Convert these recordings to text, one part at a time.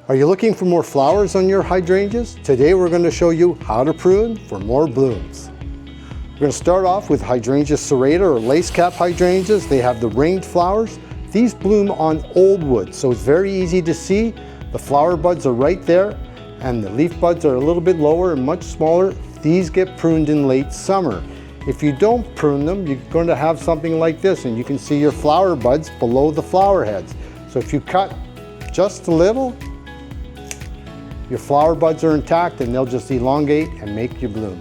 Are you looking for more flowers on your hydrangeas? Today we're going to show you how to prune for more blooms. We're going to start off with Hydrangea serrata or lace cap hydrangeas. They have the ringed flowers. These bloom on old wood, so it's very easy to see. The flower buds are right there and the leaf buds are a little bit lower and much smaller. These get pruned in late summer. If you don't prune them, you're going to have something like this, and you can see your flower buds below the flower heads. So if you cut just a little, your flower buds are intact and they'll just elongate and make you bloom.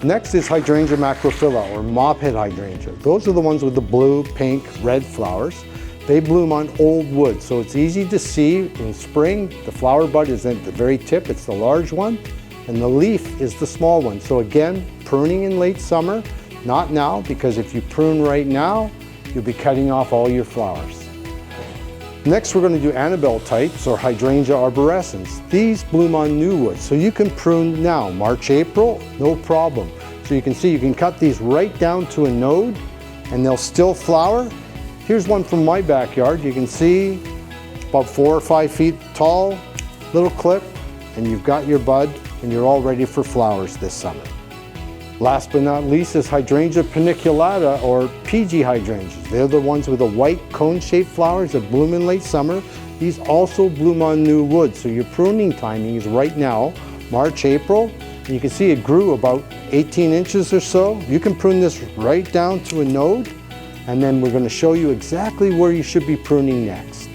Next is Hydrangea macrophylla or mophead hydrangea. Those are the ones with the blue, pink, red flowers. They bloom on old wood, so it's easy to see in spring. The flower bud is at the very tip, it's the large one, and the leaf is the small one. So again, pruning in late summer, not now, because if you prune right now, you'll be cutting off all your flowers. Next, we're going to do Annabelle types or Hydrangea arborescens. These bloom on new wood, so you can prune now, March, April, no problem. So you can see you can cut these right down to a node and they'll still flower. Here's one from my backyard. You can see about 4 or 5 feet tall, little clip, and you've got your bud and you're all ready for flowers this summer. Last but not least is Hydrangea paniculata or PG hydrangeas. They're the ones with the white cone-shaped flowers that bloom in late summer. These also bloom on new wood, so your pruning timing is right now, March, April. And you can see it grew about 18 inches or so. You can prune this right down to a node, and then we're going to show you exactly where you should be pruning next.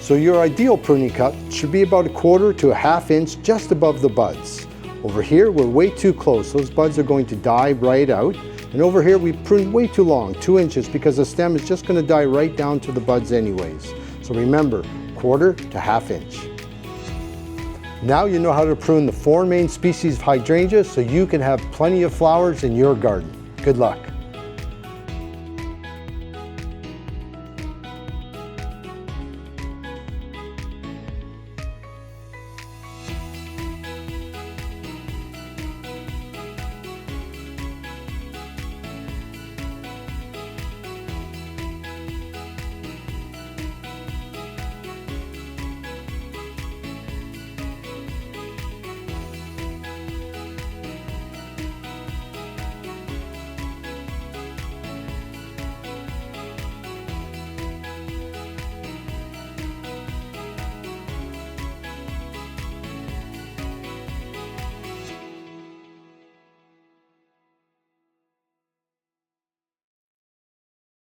So your ideal pruning cut should be about 1/4 to 1/2 inch just above the buds. Over here, we're way too close. Those buds are going to die right out. And over here, we prune way too long, 2 inches, because the stem is just going to die right down to the buds anyways. So remember, 1/4 to 1/2 inch. Now you know how to prune the 4 main species of hydrangeas so you can have plenty of flowers in your garden. Good luck.